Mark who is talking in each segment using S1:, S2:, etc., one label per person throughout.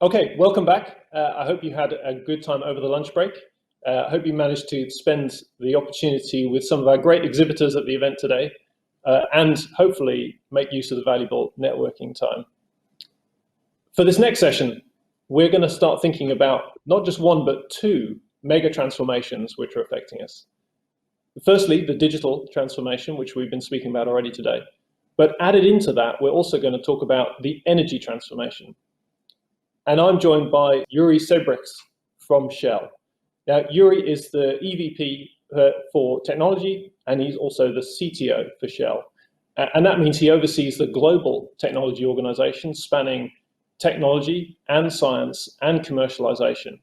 S1: Okay, welcome back. I hope you had a good time over the lunch break. I hope you managed to spend the opportunity with some of our great exhibitors at the event today, and hopefully make use of the valuable networking time. For this next session, we're going to start thinking about not just one, but two mega transformations which are affecting us. Firstly, the digital transformation, which we've been speaking about already today. But added into that, we're also going to talk about the energy transformation. And I'm joined by Yuri Sebregts from Shell. Now, Yuri is the EVP for technology, and he's also the CTO for Shell. And that means he oversees the global technology organization spanning technology and science and commercialization,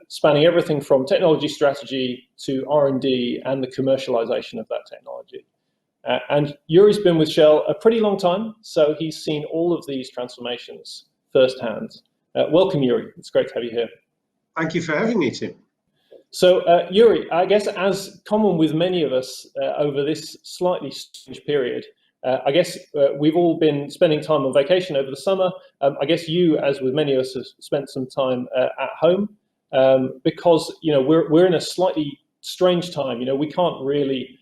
S1: spanning everything from technology strategy to R&D and the commercialization of that technology. And Yuri's been with Shell a pretty long time, so he's seen all of these transformations firsthand. Welcome, Yuri. It's great to have you here.
S2: Thank you for having me, Tim.
S1: So, Yuri, I guess as common with many of us over this slightly strange period, I guess we've all been spending time on vacation over the summer. I guess you, as with many of us, have spent some time at home because we're in a slightly strange time. We can't really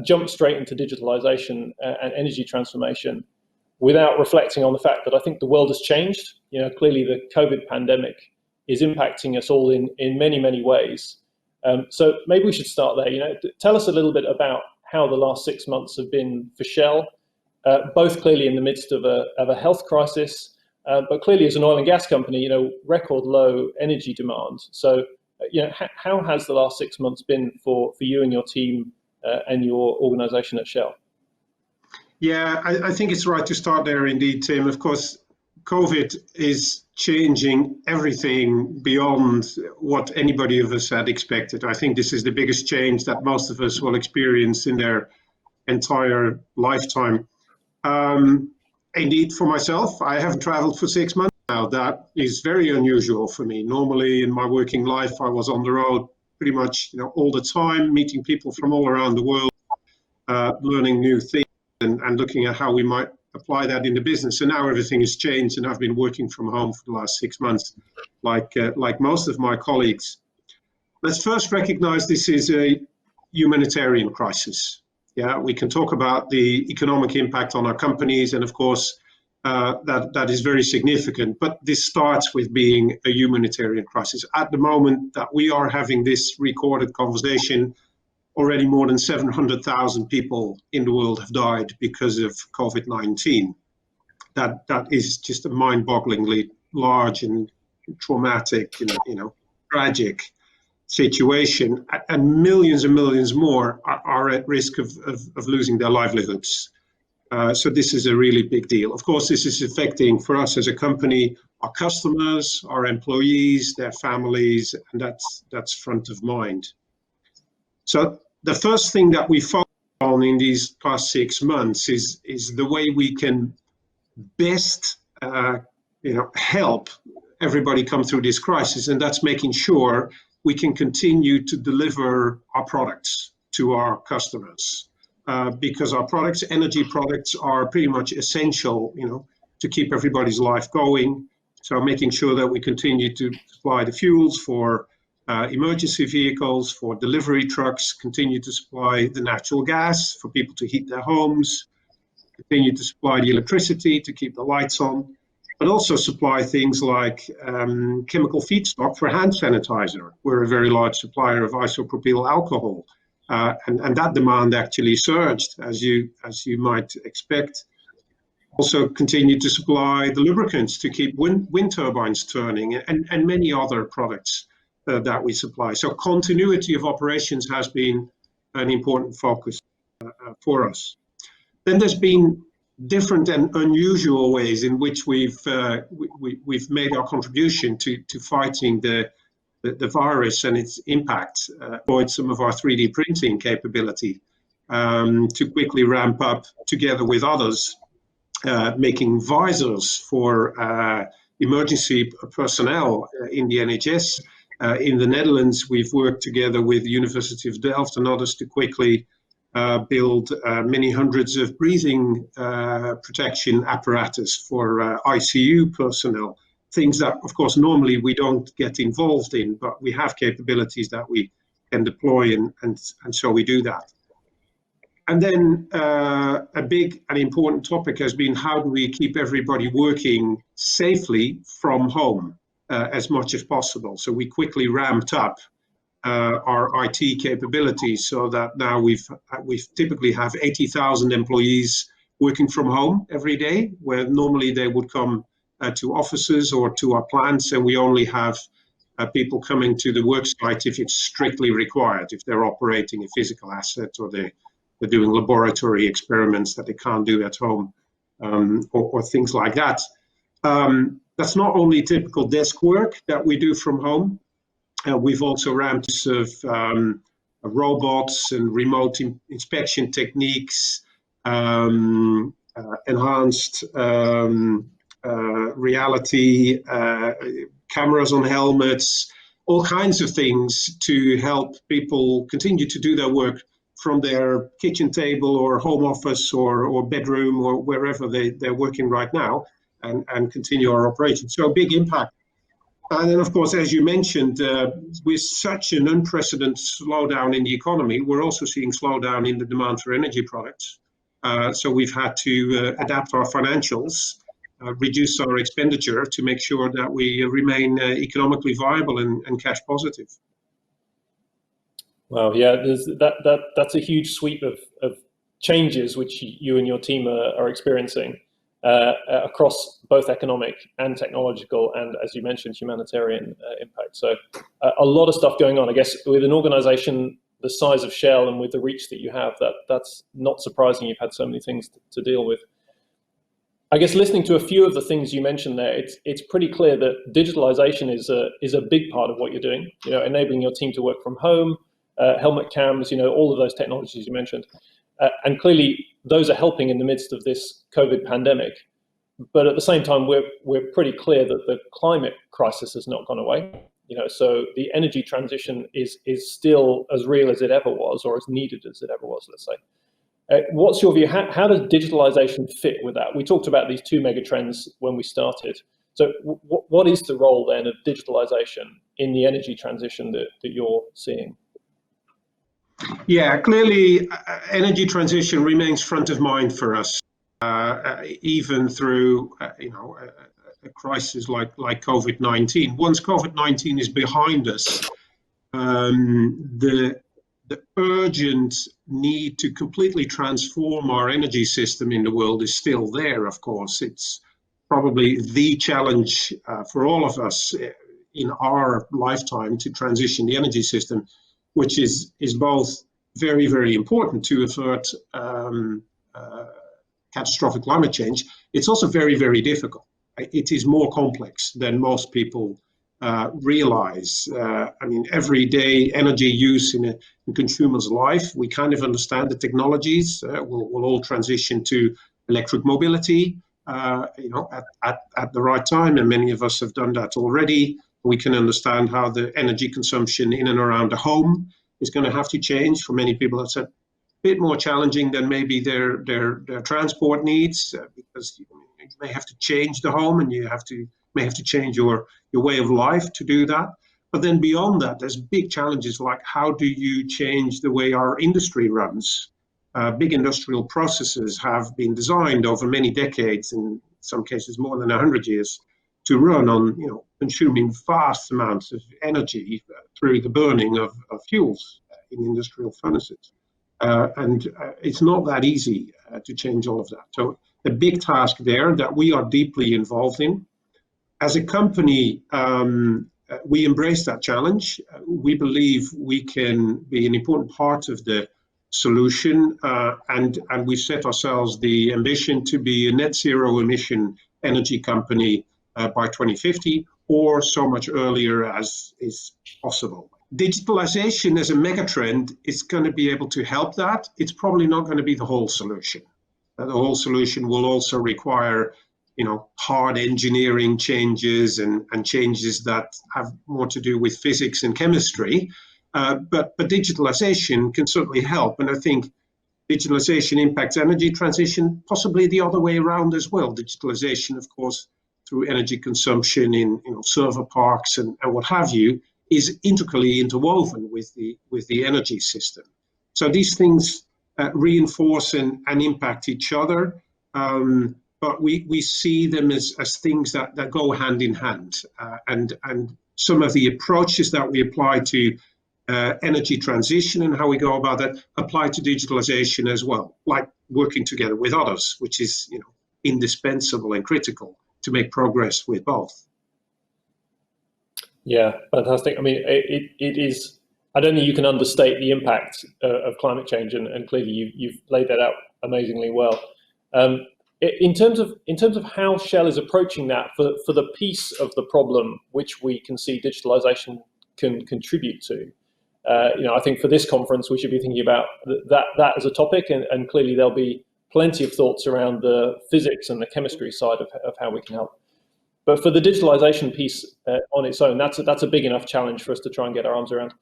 S1: jump straight into digitalization and energy transformation without reflecting on the fact that I think the world has changed. Clearly the COVID pandemic is impacting us all in many, many ways. So maybe we should start there. Tell us a little bit about how the last 6 months have been for Shell, both clearly in the midst of a health crisis, but clearly as an oil and gas company, record low energy demand. So, how has the last 6 months been for you and your team and your organization at Shell?
S2: Yeah, I think it's right to start there indeed, Tim. Of course, COVID is changing everything beyond what anybody of us had expected. I think this is the biggest change that most of us will experience in their entire lifetime. Indeed, for myself, I haven't traveled for 6 months now. That is very unusual for me. Normally in my working life, I was on the road pretty much all the time, meeting people from all around the world, learning new things. And looking at how we might apply that in the business. And now everything has changed, and I've been working from home for the last 6 months, like most of my colleagues. Let's first recognize this is a humanitarian crisis. Yeah, we can talk about the economic impact on our companies, and of course, that is very significant. But this starts with being a humanitarian crisis. At the moment that we are having this recorded conversation, already more than 700,000 people in the world have died because of COVID-19. That is just a mind-bogglingly large and traumatic, tragic situation. And millions more are at risk of losing their livelihoods. So this is a really big deal. Of course, this is affecting, for us as a company, our customers, our employees, their families, and that's front of mind. So the first thing that we focused on in these past 6 months is the way we can best help everybody come through this crisis, and that's making sure we can continue to deliver our products to our customers, because our products, energy products, are pretty much essential, to keep everybody's life going. So making sure that we continue to supply the fuels for emergency vehicles, for delivery trucks, continue to supply the natural gas for people to heat their homes, continue to supply the electricity to keep the lights on, but also supply things like chemical feedstock for hand sanitizer. We're a very large supplier of isopropyl alcohol, and that demand actually surged, as you might expect. Also continue to supply the lubricants to keep wind turbines turning, and many other products that we supply. So continuity of operations has been an important focus for us. Then there's been different and unusual ways in which we've made our contribution to fighting the virus and its impact. Avoid some of our 3D printing capability to quickly ramp up together with others, making visors for emergency personnel in the NHS. In the Netherlands, we've worked together with the University of Delft and others to quickly build many hundreds of breathing protection apparatus for ICU personnel things that, of course, normally we don't get involved in, but we have capabilities that we can deploy, and so we do that. And then a big and important topic has been, how do we keep everybody working safely from home as much as possible? So we quickly ramped up our IT capabilities, so that now we typically have 80,000 employees working from home every day, where normally they would come to offices or to our plants, and we only have people coming to the work site if it's strictly required, if they're operating a physical asset or they're doing laboratory experiments that they can't do at home, or things like that. That's not only typical desk work that we do from home. We've also ramped of robots and remote inspection techniques, enhanced reality, cameras on helmets, all kinds of things to help people continue to do their work from their kitchen table or home office or bedroom or wherever they're working right now, and continue our operation. So a big impact. And then, of course, as you mentioned, with such an unprecedented slowdown in the economy, we're also seeing slowdown in the demand for energy products. So we've had to adapt our financials, reduce our expenditure to make sure that we remain economically viable and cash positive.
S1: Wow, yeah, that's a huge sweep of changes which you and your team are experiencing across both economic and technological, and, as you mentioned, humanitarian impact. So a lot of stuff going on. I guess with an organization the size of Shell and with the reach that you have, that's not surprising you've had so many things to deal with. I guess listening to a few of the things you mentioned there, it's pretty clear that digitalization is a big part of what you're doing. Enabling your team to work from home, helmet cams, all of those technologies you mentioned. And clearly those are helping in the midst of this COVID pandemic. But at the same time, we're pretty clear that the climate crisis has not gone away. So the energy transition is still as real as it ever was, or as needed as it ever was, let's say. What's your view? How does digitalization fit with that? We talked about these two mega trends when we started. So what is the role then of digitalization in the energy transition that you're seeing?
S2: Yeah, clearly energy transition remains front of mind for us, even through a crisis like COVID-19. Once COVID-19 is behind us, the urgent need to completely transform our energy system in the world is still there, of course. It's probably the challenge for all of us in our lifetime to transition the energy system, which is both very, very important to avert catastrophic climate change. It's also very, very difficult. It is more complex than most people realize. Everyday energy use in a consumer's life, we kind of understand the technologies. We'll all transition to electric mobility, at the right time, and many of us have done that already. We can understand how the energy consumption in and around the home is going to have to change. For many people, it's a bit more challenging than maybe their transport needs, because you may have to change the home, and you may have to change your way of life to do that. But then beyond that, there's big challenges like, how do you change the way our industry runs? Big industrial processes have been designed over many decades, in some cases more than 100 years, to run on consuming vast amounts of energy through the burning of fuels in industrial furnaces. And it's not that easy to change all of that. So a big task there that we are deeply involved in. As a company, we embrace that challenge. We believe we can be an important part of the solution, and we set ourselves the ambition to be a net zero emission energy company by 2050, or so much earlier as is possible. Digitalization as a megatrend is going to be able to help that. It's probably not going to be the whole solution. The whole solution will also require hard engineering changes and changes that have more to do with physics and chemistry. But digitalization can certainly help. And I think digitalization impacts energy transition, possibly the other way around as well. Digitalization, of course, through energy consumption in server parks and what have you, is intricately interwoven with the energy system. So these things reinforce and impact each other, but we see them as things that go hand in hand. And some of the approaches that we apply to energy transition and how we go about that apply to digitalization as well, like working together with others, which is indispensable and critical to make progress with both.
S1: Yeah, fantastic. I mean, it is. I don't think you can understate the impact of climate change, and clearly you've laid that out amazingly well. In terms of how Shell is approaching that for the piece of the problem which we can see digitalization can contribute to, I think for this conference we should be thinking about that as a topic, and clearly there'll be plenty of thoughts around the physics and the chemistry side of how we can help. But for the digitalization piece on its own, that's a big enough challenge for us to try and get our arms around.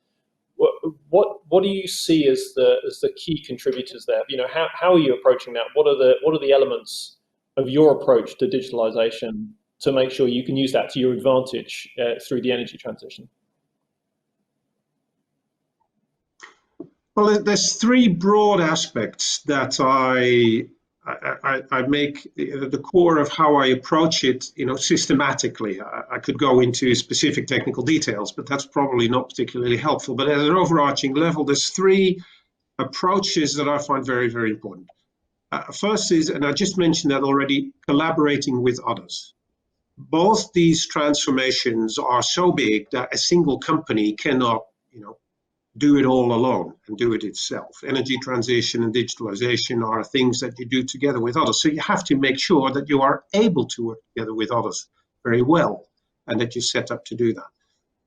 S1: What do you see as the key contributors there? How are you approaching that? What are the elements of your approach to digitalization to make sure you can use that to your advantage through the energy transition?
S2: Well, there's three broad aspects that I make the core of how I approach it, systematically. I could go into specific technical details, but that's probably not particularly helpful. But at an overarching level, there's three approaches that I find very, very important. First is, and I just mentioned that already, collaborating with others. Both these transformations are so big that a single company cannot, do it all alone and do it itself. Energy transition and digitalization are things that you do together with others. So you have to make sure that you are able to work together with others very well and that you're set up to do that.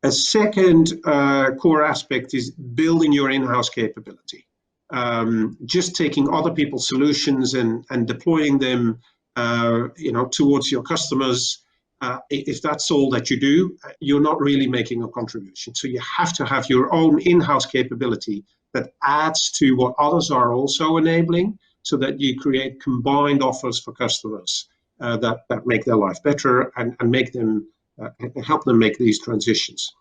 S2: A second core aspect is building your in-house capability. Just taking other people's solutions and deploying them towards your customers. If that's all that you do, you're not really making a contribution. So you have to have your own in-house capability that adds to what others are also enabling, so that you create combined offers for customers that make their life better and make them help them make these transitions.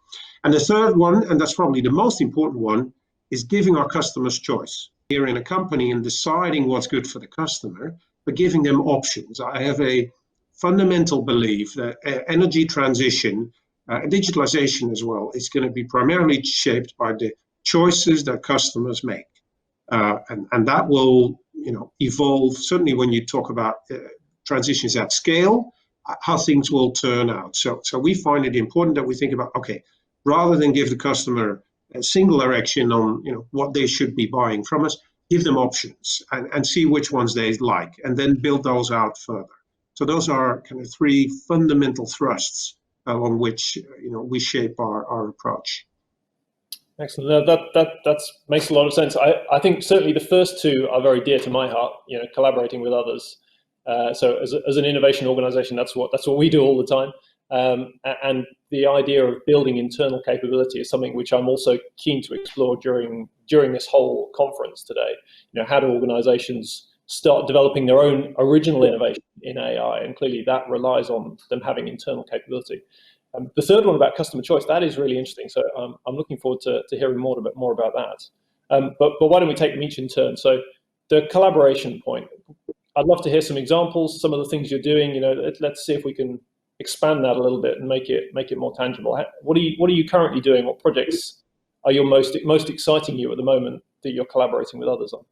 S2: And the third one, and that's probably the most important one, is giving our customers choice. Here in a company and deciding what's good for the customer, but giving them options. I have a fundamental belief that energy transition, digitalization as well, is going to be primarily shaped by the choices that customers make. And that will evolve, certainly when you talk about transitions at scale, how things will turn out. So we find it important that we think about, okay, rather than give the customer a single direction on what they should be buying from us, give them options and see which ones they like, and then build those out further. So those are kind of three fundamental thrusts along which we shape our approach.
S1: Excellent. No, that makes a lot of sense. I think certainly the first two are very dear to my heart. Collaborating with others. So as an innovation organization, that's what we do all the time. And the idea of building internal capability is something which I'm also keen to explore during this whole conference today. How do organizations start developing their own original innovation in AI? And clearly that relies on them having internal capability. The third one about customer choice, that is really interesting. So I'm looking forward to hearing more about that. But why don't we take them each in turn? So the collaboration point, I'd love to hear some examples, some of the things you're doing. Let's see if we can expand that a little bit and make it more tangible. What are you currently doing? What projects are most exciting you at the moment that you're collaborating with others on?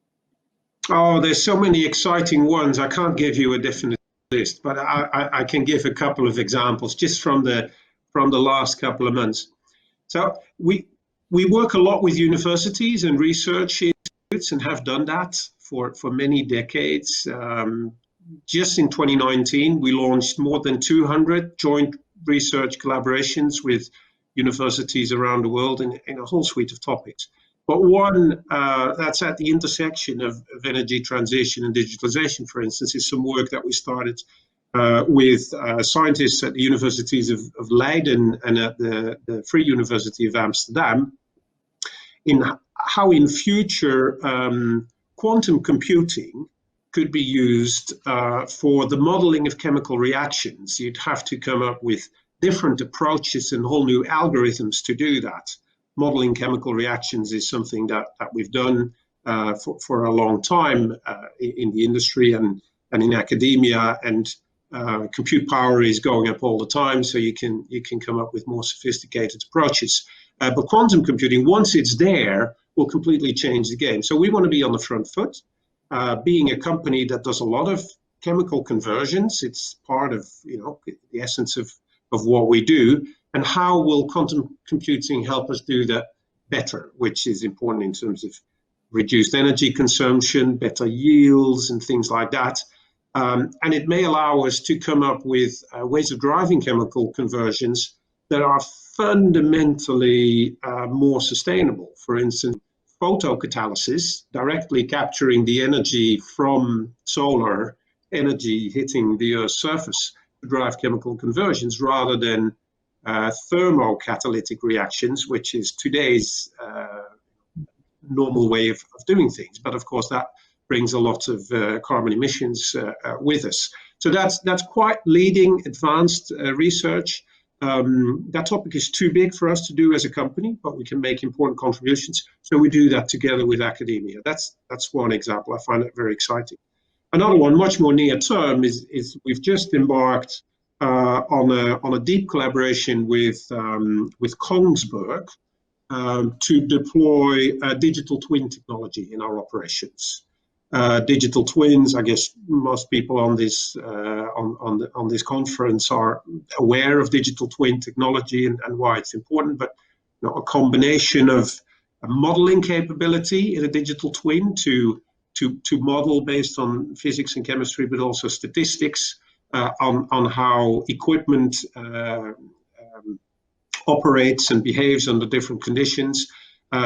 S2: Oh, there's so many exciting ones. I can't give you a definite list, but I can give a couple of examples just from the last couple of months. So we work a lot with universities and research institutes and have done that for many decades. Just in 2019, we launched more than 200 joint research collaborations with universities around the world in a whole suite of topics. But one that's at the intersection of energy transition and digitalization, for instance, is some work that we started with scientists at the universities of Leiden and at the Free University of Amsterdam, in how in future quantum computing could be used for the modeling of chemical reactions. You'd have to come up with different approaches and whole new algorithms to do that. Modeling chemical reactions is something that we've done for a long time in the industry and in academia, and compute power is going up all the time, so you can come up with more sophisticated approaches. But quantum computing, once it's there, will completely change the game. So we want to be on the front foot. Being a company that does a lot of chemical conversions, it's part of the essence of what we do. And how will quantum computing help us do that better, which is important in terms of reduced energy consumption, better yields, and things like that. And it may allow us to come up with ways of driving chemical conversions that are fundamentally more sustainable. For instance, photocatalysis, directly capturing the energy from solar energy hitting the Earth's surface to drive chemical conversions, rather than thermocatalytic reactions, which is today's normal way of doing things. But of course, that brings a lot of carbon emissions with us. So that's quite leading advanced research. That topic is too big for us to do as a company, but we can make important contributions. So we do that together with academia. That's one example. I find that very exciting. Another one, much more near term, is we've just embarked on a deep collaboration with Kongsberg to deploy digital twin technology in our operations. Digital twins, I guess most people on this on this conference are aware of digital twin technology and why it's important, but a combination of a modeling capability in a digital twin to model based on physics and chemistry, but also statistics on how equipment operates and behaves under different conditions,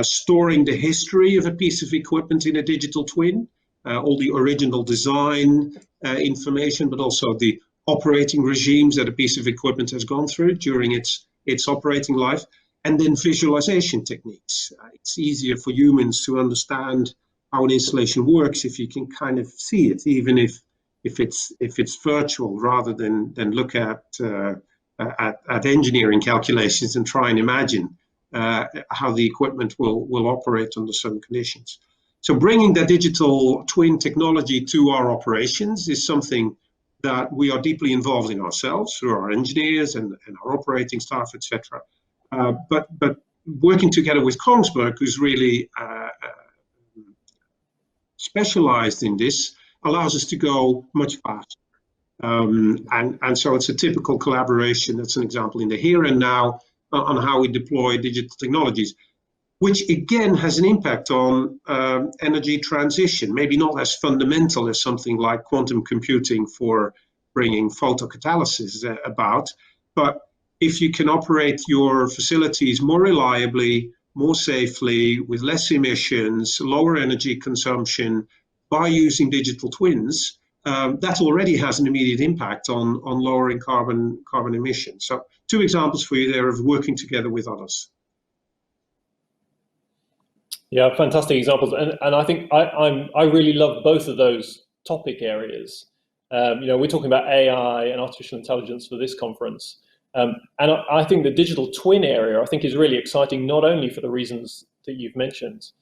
S2: storing the history of a piece of equipment in a digital twin, all the original design information, but also the operating regimes that a piece of equipment has gone through during its operating life, and then visualization techniques. It's easier for humans to understand how an installation works if you can kind of see it, even if it's virtual, rather than look at engineering calculations and try and imagine how the equipment will operate under certain conditions. So bringing that digital twin technology to our operations is something that we are deeply involved in ourselves through our engineers and our operating staff, etc. But working together with Kongsberg, who's really specialized in this, allows us to go much faster. And so it's a typical collaboration. That's an example in the here and now on how we deploy digital technologies, which again has an impact on energy transition, maybe not as fundamental as something like quantum computing for bringing photocatalysis about, but if you can operate your facilities more reliably, more safely, with less emissions, lower energy consumption by using digital twins, that already has an immediate impact on lowering carbon emissions. So 2 examples for you there of working together with others.
S1: Yeah, fantastic examples, and I think I really love both of those topic areas. We're talking about AI and artificial intelligence for this conference, and I think the digital twin area I think is really exciting, not only for the reasons that you've mentioned,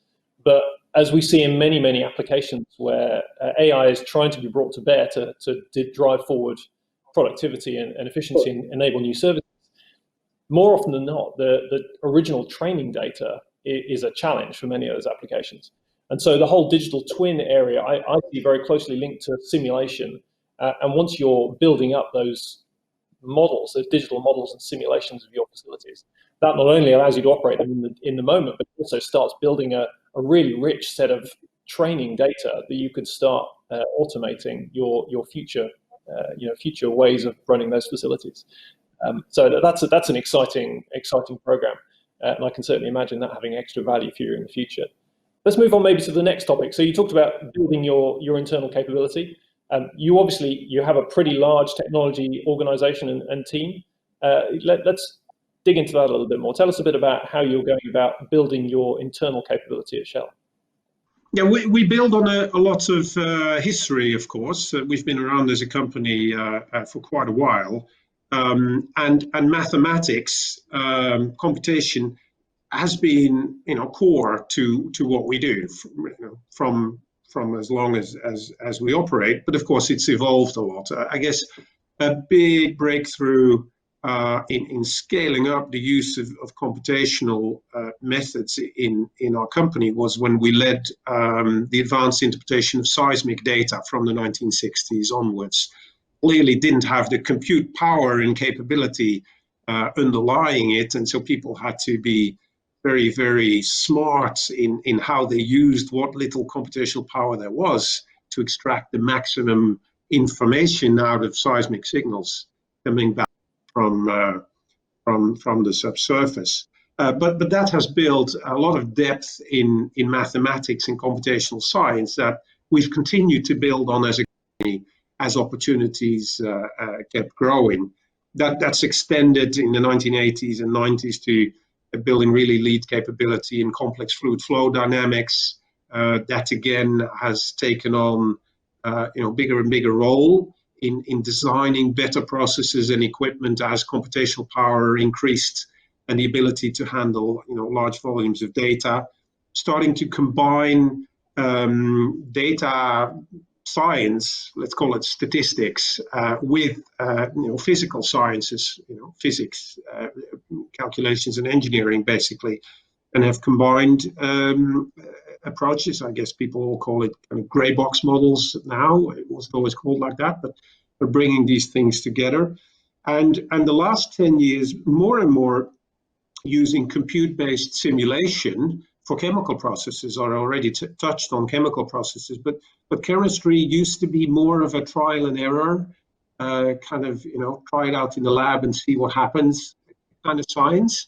S1: but as we see in many applications where AI is trying to be brought to bear to drive forward productivity and efficiency and enable new services. More often than not, the original training data is a challenge for many of those applications. And so the whole digital twin area, I see very closely linked to simulation. And once you're building up those models, those digital models and simulations of your facilities, that not only allows you to operate them in the moment, but also starts building a really rich set of training data that you could start automating your future ways of running those facilities. So that's an exciting program, and I can certainly imagine that having extra value for you in the future. Let's move on maybe to the next topic. So you talked about building your internal capability. You have a pretty large technology organization and team. Let's dig into that a little bit more. Tell us a bit about how you're going about building your internal capability at Shell.
S2: Yeah, we build on a lot of history, of course. We've been around as a company for quite a while, and mathematics, computation has been, core to what we do from as long as we operate. But of course, it's evolved a lot. I guess a big breakthrough in scaling up the use of computational methods in our company was when we led the advanced interpretation of seismic data from the 1960s onwards. Clearly didn't have the compute power and capability underlying it, and so people had to be very, very smart in how they used what little computational power there was to extract the maximum information out of seismic signals coming back from from the subsurface. But that has built a lot of depth in mathematics and computational science that we've continued to build on as a company as opportunities kept growing. That's extended in the 1980s and 90s to building really lead capability in complex fluid flow dynamics. That again has taken on bigger and bigger role in designing better processes and equipment as computational power increased and the ability to handle large volumes of data. Starting to combine data science, let's call it statistics, with physical sciences, physics, calculations, and engineering, basically, and have combined approaches. I guess people will call it kind of gray box models now. It wasn't always called like that, but we're bringing these things together. And the last 10 years, more and more using compute-based simulation for chemical processes. Are already touched on chemical processes, but chemistry used to be more of a trial and error, kind of, try it out in the lab and see what happens kind of science.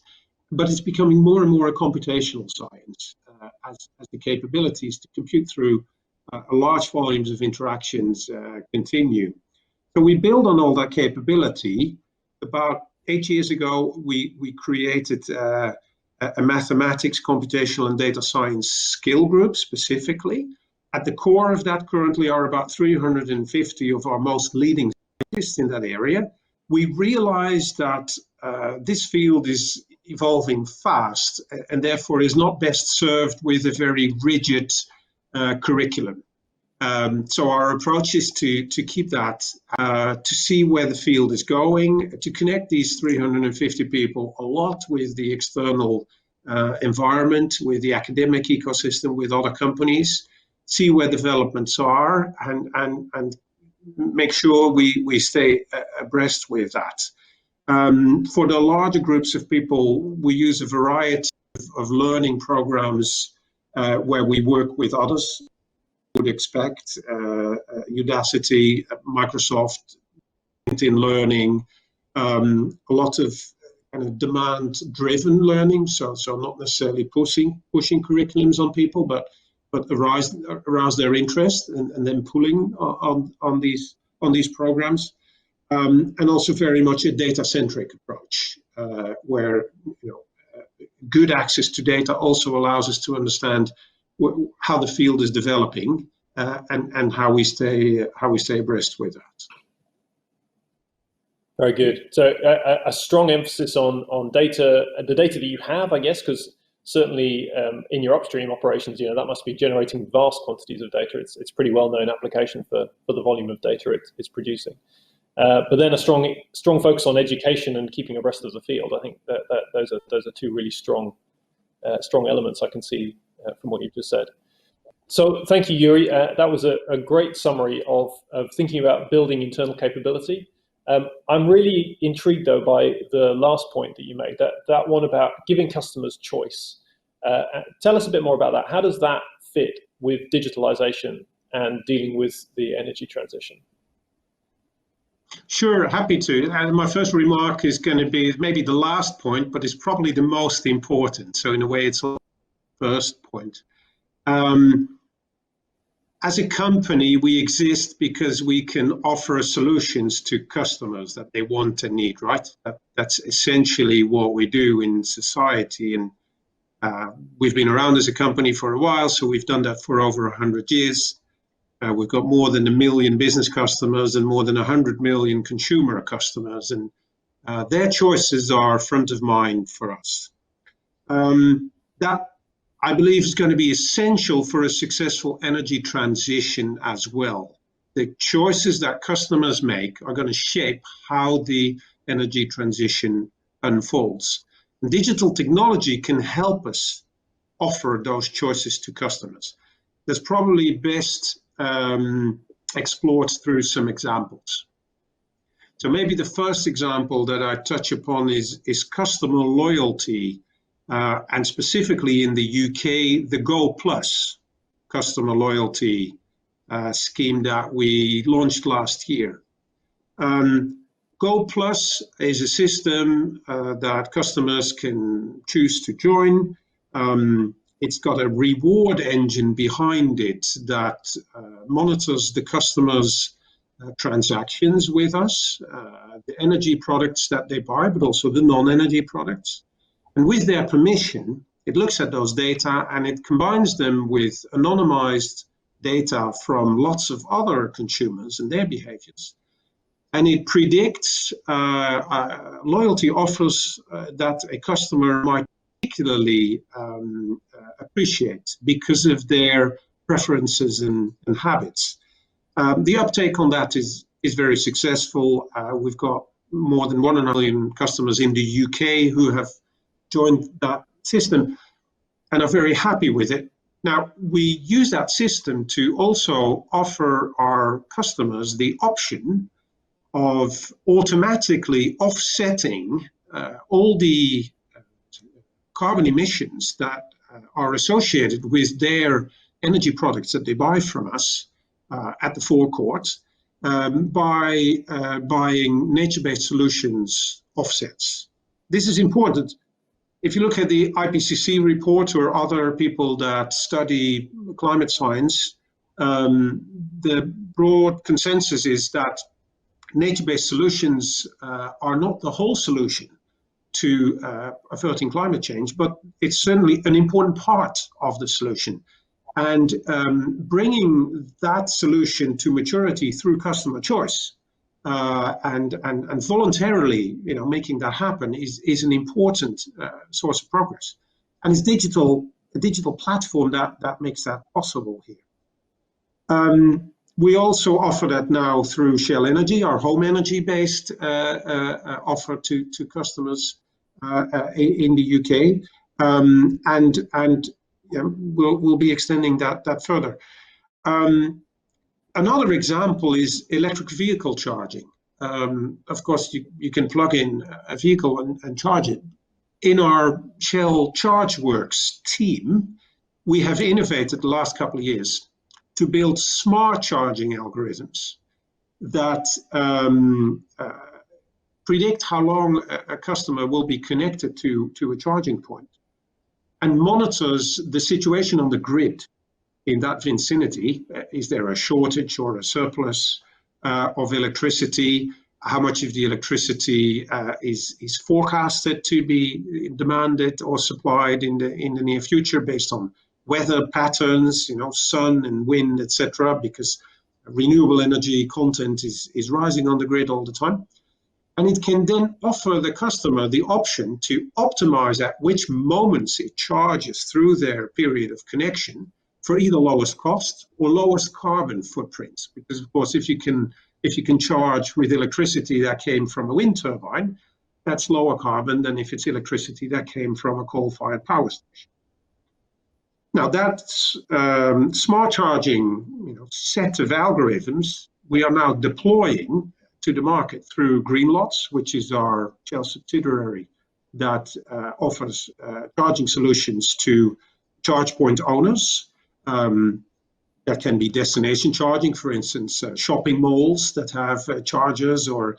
S2: But it's becoming more and more a computational science as the capabilities to compute through large volumes of interactions continue. So we build on all that capability. About 8 years ago, we created a mathematics, computational, and data science skill group specifically. At the core of that currently are about 350 of our most leading scientists in that area. We realized that this field is evolving fast and therefore is not best served with a very rigid curriculum. So our approach is to keep that, to see where the field is going, to connect these 350 people a lot with the external environment, with the academic ecosystem, with other companies, see where developments are, and make sure we stay abreast with that. For the larger groups of people, we use a variety of learning programs where we work with others. Would expect Udacity, Microsoft, LinkedIn Learning, a lot of kind of demand-driven learning. So not necessarily pushing curriculums on people, but arouse their interest and then pulling on these programs. And also very much a data-centric approach, where good access to data also allows us to understand how the field is developing and how we stay abreast with that.
S1: Very good. So a strong emphasis on data, the data that you have, I guess, because certainly in your upstream operations, that must be generating vast quantities of data. It's pretty well-known application for the volume of data it's producing. But then a strong focus on education and keeping abreast of the field. I think that those are two really strong elements I can see from what you've just said. So thank you, Yuri. That was a great summary of thinking about building internal capability. I'm really intrigued, though, by the last point that you made, that one about giving customers choice. Tell us a bit more about that. How does that fit with digitalization and dealing with the energy transition?
S2: Sure, happy to. And my first remark is going to be maybe the last point, but it's probably the most important. So in a way, it's the first point. As a company, we exist because we can offer solutions to customers that they want and need, right? That's essentially what we do in society. And We've been around as a company for a while, so we've done that for over 100 years. We've got more than 1 million business customers and more than 100 million consumer customers, and their choices are front of mind for us. That, I believe, is going to be essential for a successful energy transition as well. The choices that customers make are going to shape how the energy transition unfolds. And digital technology can help us offer those choices to customers. That's probably best explored through some examples. So maybe the first example that I touch upon is customer loyalty, and specifically in the UK, the Go Plus customer loyalty scheme that we launched last year. Go Plus is a system that customers can choose to join. It's got a reward engine behind it that monitors the customers' transactions with us, the energy products that they buy, but also the non-energy products. And with their permission, it looks at those data and it combines them with anonymized data from lots of other consumers and their behaviors. And it predicts loyalty offers that a customer might particularly appreciate because of their preferences and habits. The uptake on that is very successful. We've got more than 1.5 million customers in the UK who have joined that system and are very happy with it. Now, we use that system to also offer our customers the option of automatically offsetting all the carbon emissions that are associated with their energy products that they buy from us at the forecourt by buying nature-based solutions offsets. This is important. If you look at the IPCC report or other people that study climate science, the broad consensus is that nature-based solutions are not the whole solution to averting climate change, but it's certainly an important part of the solution. And bringing that solution to maturity through customer choice and voluntarily, making that happen is an important source of progress. And it's a digital platform that makes that possible here. We also offer that now through Shell Energy, our home energy-based offer to customers in the UK, and we'll be extending that further. Another example is electric vehicle charging. Of course, you can plug in a vehicle and charge it. In our Shell ChargeWorks team, we have innovated the last couple of years to build smart charging algorithms that predict how long a customer will be connected to a charging point and monitors the situation on the grid in that vicinity. Is there a shortage or a surplus of electricity? How much of the electricity is forecasted to be demanded or supplied in the near future based on weather patterns, sun and wind, etc., because renewable energy content is rising on the grid all the time. And it can then offer the customer the option to optimize at which moments it charges through their period of connection for either lowest cost or lowest carbon footprint. Because of course, if you can charge with electricity that came from a wind turbine, that's lower carbon than if it's electricity that came from a coal-fired power station. Now that's smart charging, set of algorithms we are now deploying to the market through Greenlots, which is our Shell subsidiary that offers charging solutions to charge point owners. That can be destination charging, for instance, shopping malls that have chargers, or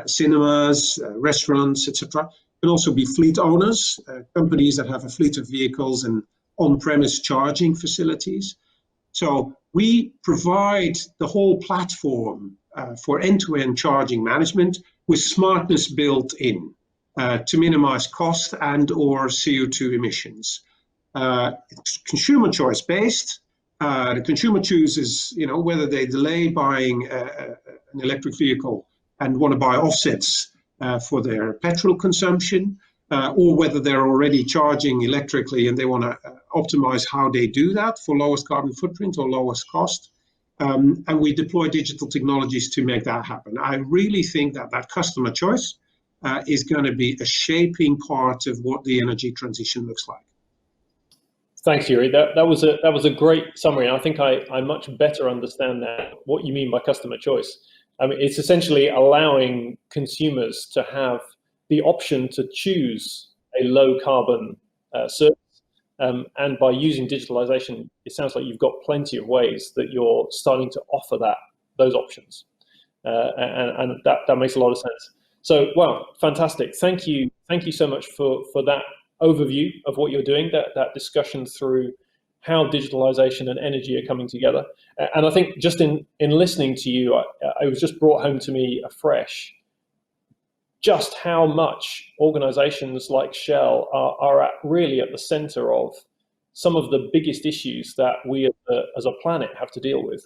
S2: cinemas, restaurants, etc. It can also be fleet owners, companies that have a fleet of vehicles and on-premise charging facilities. So we provide the whole platform for end-to-end charging management with smartness built in to minimize cost and or CO2 emissions. It's consumer choice based. The consumer chooses, whether they delay buying an electric vehicle and want to buy offsets for their petrol consumption, or whether they're already charging electrically and they want to optimize how they do that for lowest carbon footprint or lowest cost. And we deploy digital technologies to make that happen. I really think that customer choice is going to be a shaping part of what the energy transition looks like.
S1: Thanks, Yuri. That was a great summary. And I think I much better understand now what you mean by customer choice. I mean, it's essentially allowing consumers to have the option to choose a low carbon service. And by using digitalization, it sounds like you've got plenty of ways that you're starting to offer those options. And that makes a lot of sense. So, wow, fantastic. Thank you so much for that overview of what you're doing, that discussion through how digitalization and energy are coming together. And I think just in listening to you, I was just brought home to me afresh just how much organizations like Shell are really at the center of some of the biggest issues that we as a planet have to deal with.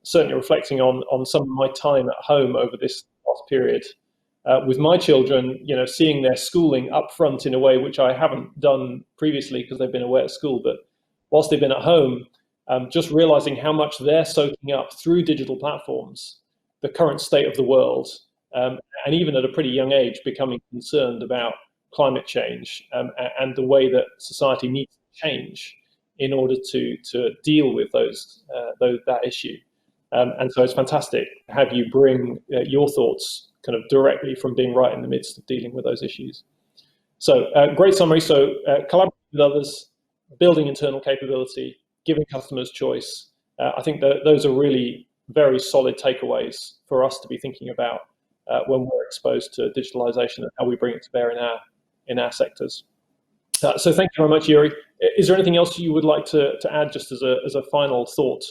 S1: Certainly reflecting on some of my time at home over this last period, with my children, seeing their schooling up front in a way which I haven't done previously because they've been away at school, but whilst they've been at home, just realizing how much they're soaking up through digital platforms, the current state of the world, and even at a pretty young age, becoming concerned about climate change and the way that society needs to change in order to deal with that issue. And so it's fantastic to have you bring your thoughts kind of directly from being right in the midst of dealing with those issues. So great summary. So collaborating with others, building internal capability, giving customers choice. I think that those are really very solid takeaways for us to be thinking about when we're exposed to digitalization and how we bring it to bear in our sectors. So thank you very much, Yuri. Is there anything else you would like to add just as a final thought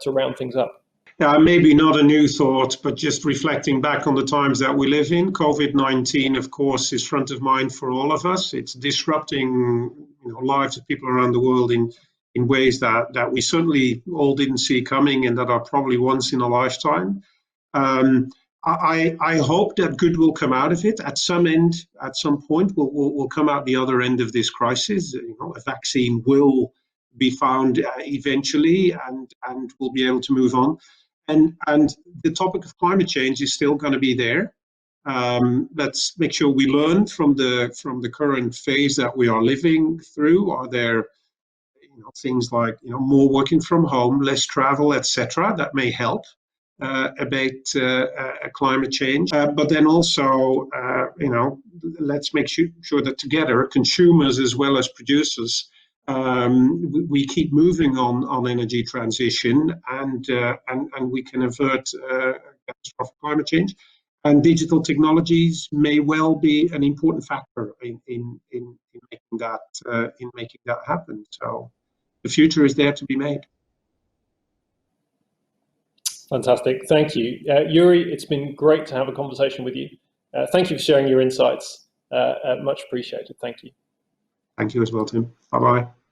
S1: to round things up?
S2: Maybe not a new thought, but just reflecting back on the times that we live in. COVID-19, of course, is front of mind for all of us. It's disrupting lives of people around the world in ways that we certainly all didn't see coming and that are probably once in a lifetime. I hope that good will come out of it. At some point, we'll come out the other end of this crisis. A vaccine will be found eventually, and we'll be able to move on. And the topic of climate change is still going to be there. Let's make sure we learn from the current phase that we are living through. Are there things like more working from home, less travel, etc., that may help abate climate change, but then also let's make sure that together, consumers as well as producers, we keep moving on energy transition, and we can avert catastrophic climate change. And digital technologies may well be an important factor in making that happen. So the future is there to be made.
S1: Fantastic. Thank you. Yuri, it's been great to have a conversation with you. Thank you for sharing your insights. Much appreciated. Thank you.
S2: Thank you as well, Tim. Bye-bye.